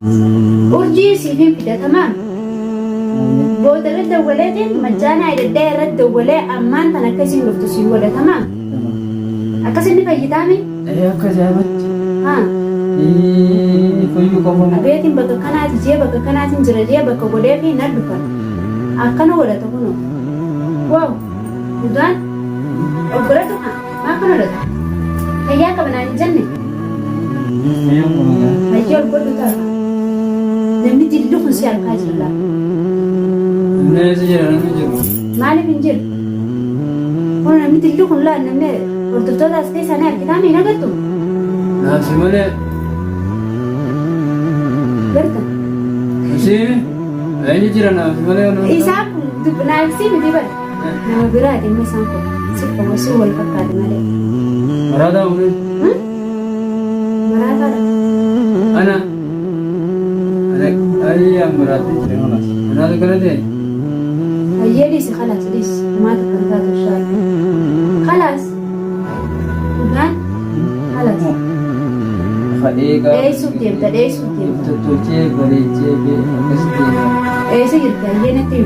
urjii siifin fida tamam booda irra dawwaleetiin majjaana idaddaa irra dawwalee ammaan tan akkasiin dhuftu sii wada tamam akkasin ni fayyitaami akka jaabatti haa fayyuu qabu abeetiin bakka kanaati jee bakka kanaatiin jira jee bakka godhee fi na dhufan akkana godhata kuno waaw udaan obbolatu maa kana godhata fayyaa qabanaa hin jenne Ayo bodoh tak. Demi jilid pun siar kaji lah. Ini saja nanti. Mana pinjir? Kalau demi jilid pun lah, demi waktu tu dah stay sana kita ni nak tu. Nah, semula. Berta. Masih. Ini jiran lah, semula. Isap tu benar sih mesti ber. Nama berat ini sampai. Siapa masuk wal pakai dengan dia. Berada mungkin. Berapa? Anak ayam berarti jangan lah. Anak tu kena deh. Ayah di sini kalas di rumah terkena tu syar. Kalas, bukan? Kalas. Fadika. Sutim, tadi sutim. Tu cek beri cek pasti. Segitu ayah nanti.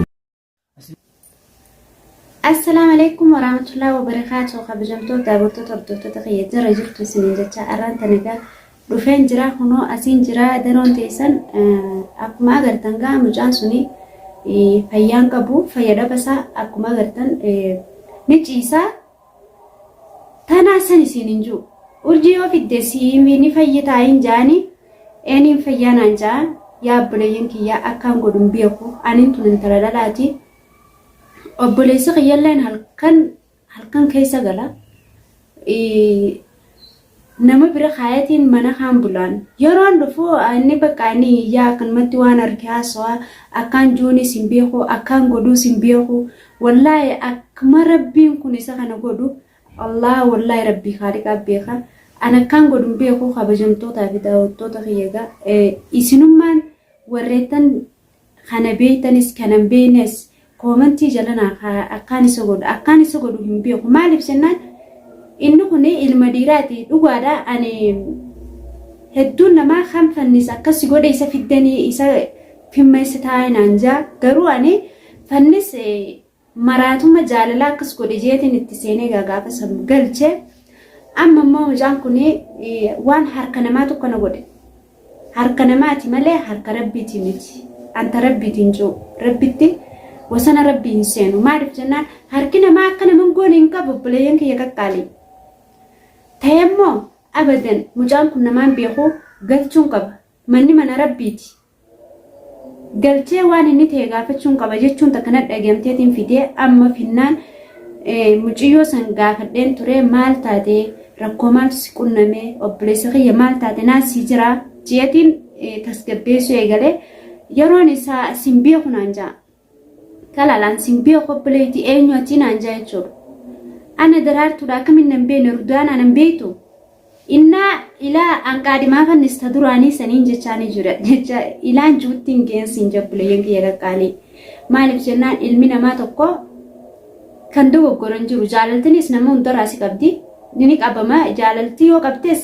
Assalamualaikum warahmatullahi wabarakatuh. Kabajamtu daburtu tertutup terkait rajul tulisin jaca aran tenaga. Rufen jira kuno asin jira daron tesan akuma agartan ga mujan suni fayyan qabu fayyada basa akuma agartan ni ciisa tana sani sininju urji of iddesi ni fayyita injani enin fayyana anja ya buleyin kiya akan godum biyaku anin tunin taradalati obbolesi qiyallan halkan kaysa gala nama bira khayatin mana hambulan yaron dufo ani bakani ya kan mati wan arkaswa akan joni simbeho akan godu simbeho wallahi akmar rabbin kunisa kana godu allah wallahi rabbi khaliqa beha ana kan godu beho khabajum to ta bidaw to ta khiyaga isinumman warretan khana beytanis kana benes komanti jalana akan isogodu himbeho malif senan Innu kuni ilma diraati dhugaadha ani hedduun nama kan fannis akkas godhe isa fiddanii isa fimmeessa taa'in anja garuu ani fannis maraatuma jaalalaa akkas godhe jeetiin itti seenee gaafa sammuu galche amma immoo mucaan kuni waan harka namaa tokko na godhe harka namaati malee harka rabbiiti miti anta rabbiitiin jiru rabbitti wasana rabbii hin seenu maaliif jennaan harki namaa akka naman goone hin qabu obboleeyyan kiyya qaqqaalii Tayammo abadan mucaan kun namaan beeku galchuun qaba manni mana rabbiiti galchee waan inni ta'e gaafachuun qaba jechuun takkana dhageemteetiin fidee amma finnaan muciyyoo san gaafadheen ture maal taate rakkoo maaltu si qunname obboleessa kiyya maal taate naasii jira jeetiin tasgabbeessuu eegalee yeroon isaa sin beeku naan jaa kalaalaan sin beeku obboleetti eenyuutii naan jaa jechuudha. Ana daraartuudha akkamin nan beene rudaan anan beektu innaa ilaa anqaadimaa fannista duraanii saniin jechaanii jira jecha ilaan juuttiin geensiin jabbuleeyyan kiyya qaqqaalii maaliif jennaan ilmi namaa tokko kan dogoggoran jiru jaalaltinis nama hundarraa si qabdi ni qabama jaalaltii yoo qabdes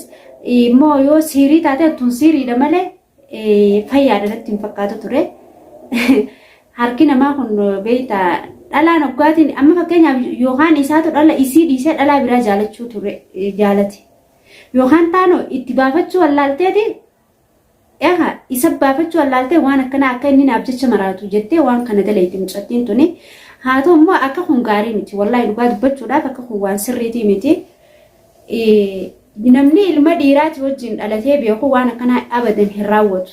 immoo yoo siirii taate tun siiriidha malee fayyaadhaan hin fakkaatu ture harki namaa kun beeyta dhalaan oggaatiin amma fakkeenyaaf yookaan isaatu dhala isii dhiisee dhalaa biraa jaalachuu ture jaalate yookaan taano itti baafachuu wallaalteeti isa baafachuu wallaaltee waan akkana akka inni naaf jecha maraatu jettee waan kana daleetti mucattiin tuni haa ta'u immoo akka kun gaarii miti wallahi dhugaa dubbachuudhaaf akka kun waan sirriitii miti namni ilma dhiiraati wajjin dhalatee beeku waan akkana abadan hin raawwatu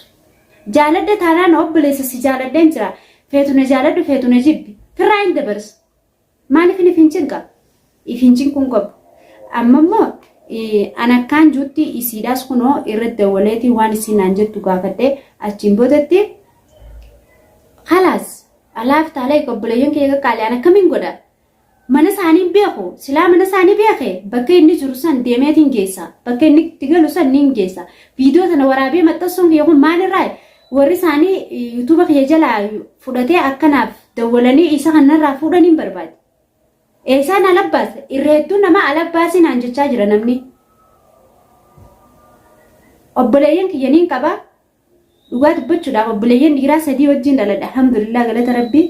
jaaladda taanaan obboleessa si jaaladheen jira feetuna jaaladdu feetuna jibbi Kirain debers, mana kini fincin ka, fincin kun kab, amma mo anak kan juti isi das kuno irit dawaleti wan isi nanjet tu gafade acimbo teti, halas, alaf talai kau belayan kaya kalian kamin goda, mana sani biaku, sila mana sani biake, bagai ini jurusan demetin gesa, bagai ini tiga lusan ning gesa, video tanah warabi mata song kaya aku mana rai, warisani YouTube kaya jala, fudate akan dawalani isa kanarraa fuudhaniin barbaade eesaan alabbaas irreedduu nama alabbaasiin anjechaa jira namni obboleeyyan kiyyaniin qaba dhugaatu bachuudhaaf obboleeyyan dhiiraa sadii wajjin dhaladha alhamdulillah galata rabbii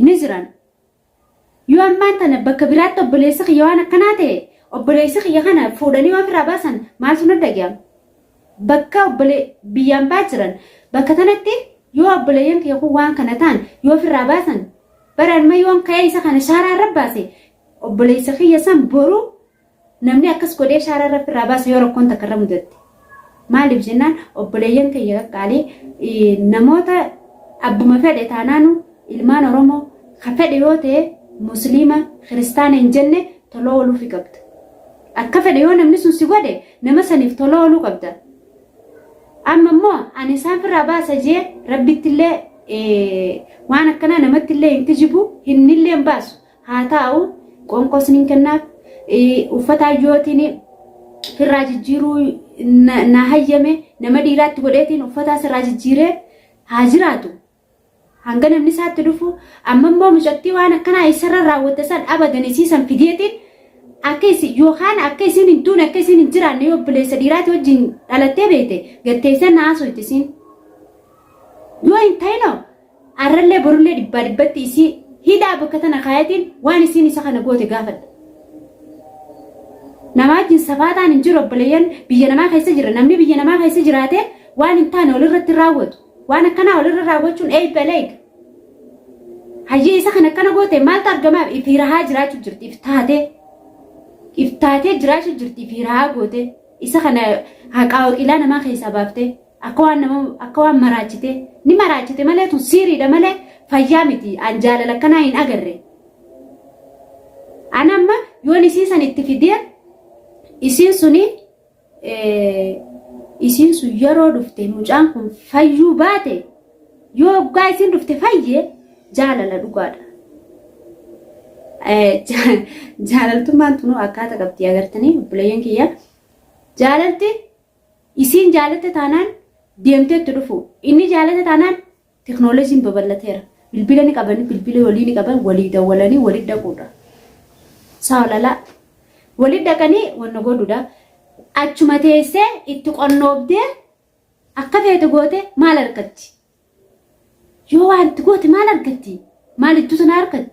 ni jiran yoo ammaan tana bakka biraatti obboleessa kiyya waan akkanaa ta'e obboleessa kiyya kana fuudhanii waan firaa baasan maaltu na dhaga'ama bakka biyyaan baa jiran bakka tanatti yoo obboleeyyan kiyya kun waan kana ta'an yoo firaa baasan baraan ma yoon ka'ee isa kana shaaraa irra baase obboleessa kiyya san boru namni akkas godhee shaaraa irra firaa baase yoo rakkoon takka irra mudatti maaliif jennaan obboleeyyan kiyya qaqqaalee namoota abbuma fedhe taanaanu ilmaan oromoo ka fedhe yoo ta'e musliima kiristaana hin jenne toloo ooluufi qabda akka fedhe yoo namni sun si godhe nama saniif toloo ooluu qabda amma immoo ani isaan firaa baasa jee rabbittillee waan akkanaa namattillee hin kijibu hinnillee hin baasu haa ta'u qoonqoos nin kennaaf uffata ayyootiin firraa jijjiiruu na hayyame nama dhiiraatti godheetiin uffata asirraa jijjiiree haa jiraatu hanga namni isaatti dhufu amma immoo mucattii waan akkanaa isarra raawwatte san abadan isiisan fideetiin akka isin hin duune akka isin hin jiraanne yoo obboleessa dhiiraatti wajjin dhalattee beekte gatteessee naasoo itti isin yoo hin ta'inoo arrallee borullee dhibbatti isii hidhaa bakka tana kaayatiin waan isiin isa kana goote gaafadha. Nama wajjin safaataan hin jiru obboleeyyan biyya namaa keessa jira namni biyya namaa keessa jiraate waan hin taane walirratti raawwatu waan akkanaa walirra raawwachuun eebbaleeg hayyee isa kana akkana goote maaltu argamaaf ifiirahaa jiraachuu jirti iftaatee jiraachuu jirti ifiirahaa goote isa kana haqaa waqilaa namaa keessaa baaftee akka waan maraachite ni maraachite malee tun siiriidha malee fayyaa miti an jaalala akkanaa hin agarre an amma yoon isiisan itti fidee isiin sun yeroo dhufte mucaan kun fayyuu baate yoo waggaa isiin dhufte fayyee jaalala dhugaadha. Jaalaltummaan tunuu akkaataa qabdi agartanii obboleeyyan kiyya jaalalti isiin jaalatte taanaan deemteetti dhufu inni jaalatte taanaan teknooloojiin babal'ateera bilbila ni qaban bilbila walii ni qaban walii dawwalanii walii dhaquudha. Saalalaa walii dhaqanii wanna godhuudha achuma teessee itti qonnoobdee akka feete goote maal argatti yoo waan itti goote maal argatti maal ittu sana argatti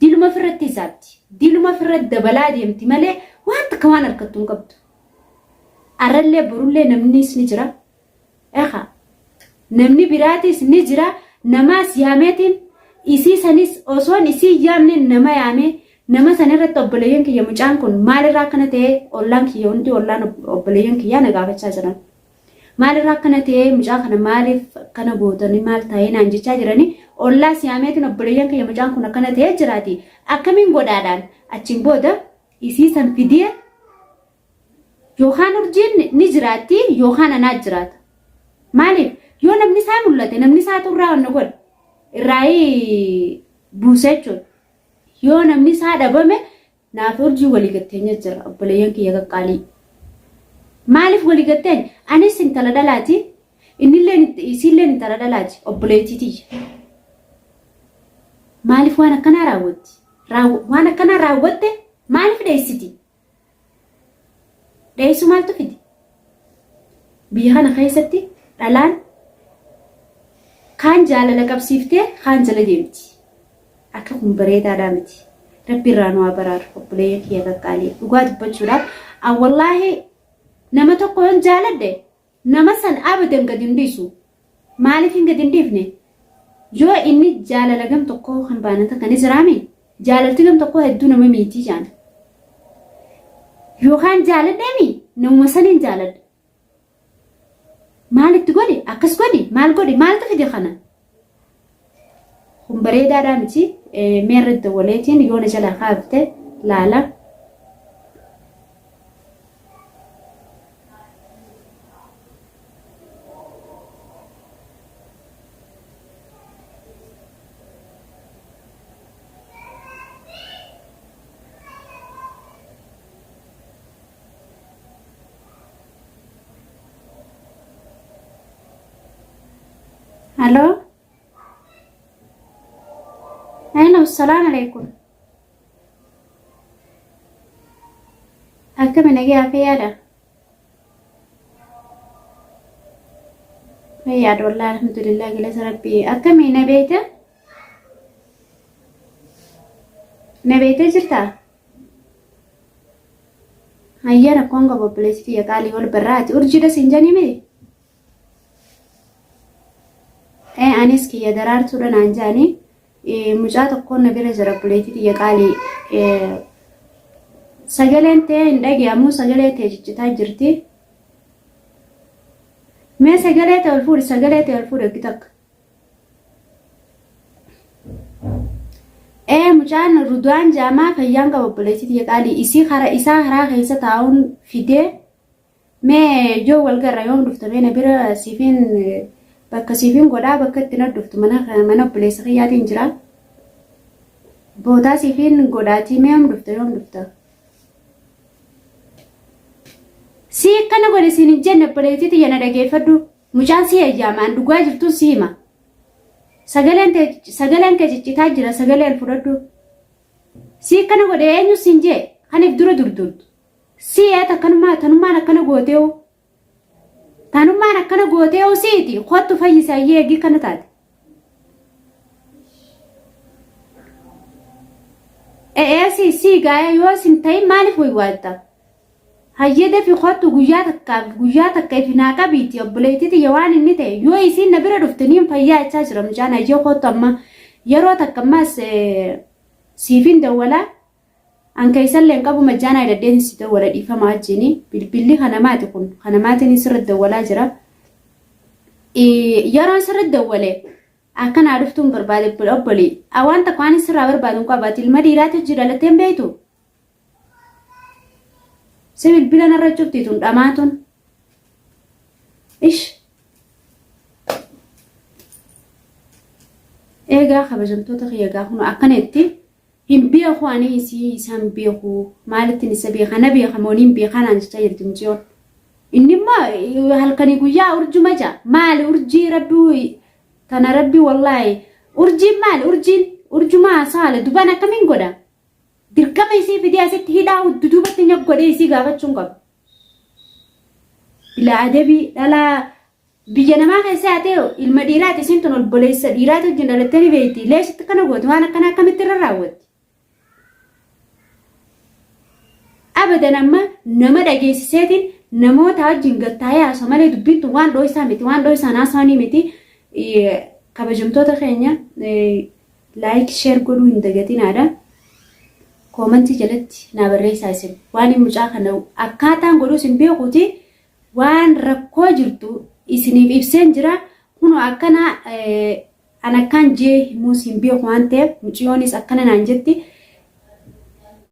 diluma firratti isaatti diluma firratti dabalaa deemti malee waan takka waan argattu hin qabdu arrallee borullee namnis ni jira namni biraatis ni jira namaas yaameetiin isii sanis osoon isii yaamne nama yaamee nama sanirratti obboleeyyan kiyya mucaan kun maalirraa akkana ta'e ollaan kiyya hundi ollaan obboleeyyan kiyyaa na gaafachaa jiran maalirraa akkana ta'e mucaa kana maaliif akkana gootanii maal ta'ee naan jechaa jiranii ollaa siyaameetiin obboleeyyan kiyya mucaan kun akkana ta'e jiraati akkamiin godhaadhaan achiin booda isii san fidee yookaan urjiin ni jiraatti yookaan anaa jiraata maaliif yoo namni isaa mul'ate namni isaa turraa wanna godha irraa buusee jechuudha. Yoo namni isaa dhabame naaf urjii walii gatteenya jira obboleeyyan kiyya qaqqaalii maaliif walii gatteenya anis intala dhalaati isiillee intala dhalaati obboleettiiti maaliif waan akkanaa raawwatte maaliif dheessiti dheessu maaltu fidi biyya kana keessatti dhalaan kaan jaalala qabsiiftee kaan jala deemti. Akka kun bareedaadhaa miti rabbi irraa nu haa baraaru obboleeyyan kiyya qaqqaalii dhugaa dubbachuudhaaf an wallaahi nama tokko yoon jaaladhe nama san abadan gad hin dhiisu maaliif hin gad hin dhiifne yoo inni jaalala gam tokko kan baanata kan israami jaalalti gam tokko hedduu nama miitii jaan yookaan jaaladheemi namuma saniin jaaladha maalitti godhi akkas godhi maal godhi maaltu fide kana kun bareedaadhaa miti meerri dawwaleetiin yoona jala kaafte laala Halo السلام عليكم أكمل نجي في هذا Fayyaad wallaahi alhamdulillah galata rabbii. Akkamii na beekte jirtaa? Hayya rakkoon qaba obboleessitii yaqaalii wal barraati. Urjiidha siin janii miti? Anis kiyya daraartuudha naan jaanii. Mucaa tokkoon na bira jira obboleessitii yaqaalii. Sagaleen ta'e hin dhagahamuu sagalee ta'e ciccitaa jirti. Mee sagalee ta'e ol fuudhi eegi takka. Mucaan Rudwaan jaamaa fayyaan qaba obboleessitii yaqaalii isii karaa keessa taa'uun fidee mee ijoo wal garra yoom dhufta mee na bira siifiin bakka siifiin godhaa bakka itti na dhuftu mana obboleessa kiyyaatiin jira. Boodaa siifiin godhaatii mee yoom dhufta. Si akkana godhe siin hin jenne obboleessitii yana dhageeffadhu mucaan si eeyyaamaan dhugaa jirtu si hima. Sagaleen kee ciccitaa jira sagaleen fudhadhu. Si akkana godhe eenyu siin jee kaniif dura durdurtu. Si tanummaan akkana gooteewu. Tanummaan akkana gooteewu siiti kottu fayyisaa eegii kana taate. Si gaaya yoo sin ta'in maaliif waywaadda? Hayyada fi kottu guyyaa takka ifinaa qabiiti obboleettiti waan inni ta'e yoo isiin na bira dhuftaniin fayyaa ichaa jira mucaan hayyoo kottu amma yeroo takka ammaas siifin dawwalaa anka isallee qabu majjaan aydadeen si dawwala dhiifama wajjini bilbilli kanamaati kun kanamaatiin sirra dawwalaa jira. Yeroo sirra dawwale akkanaa dhuftuun barbaade obbolee waan takka waan sirraa barbaadun qabaati ilma dhiiraatu jira latteen beeytu. Sibil bila narra cuftiitun dhamaatun. Eegaa kabajamtoota kiyyagaa kun akkanatti hin beeku ani isaan beeku maalittiin isa beeka na beeka mooniin beekanaan jecha jirti muciyoon. Inni immoo halkanii guyyaa urjuma jaa maali urjii rabbii tana rabbii wallaahi urjiin maali urjumaa saala dubaan akkamiin godha? Dirqama isii fidee asitti hidhaa duubatti nyaggodhee isii gaafachuun qabu. Bila adabii dhalaa biyya namaa keessa haa ta'u ilma dhiiraati isiin tun obboleessa dhiiraati wajjin dhalattee ni beekti. Leessitti kana gootu waan akkana akkamitti irra raawwatti. Abadan amma nama dhageessiseetiin namoota wajjin gattaa'ee haasa'u malee dubbiin tun waan dhoosaa miti waan dhoosaa haasa'anii miti. Kabajamtoota keenya laayik sheer godhuu hin dagatinaadha. Koomantii jalatti naa barreessaa isin waan mucaa kana akkaataan godhuus hin beekuuti waan rakkoo jirtu isiniif ibseen jira kun akkana an akkaan jee himuus hin beeku waan ta'eef muciyoonis akkana naan jetti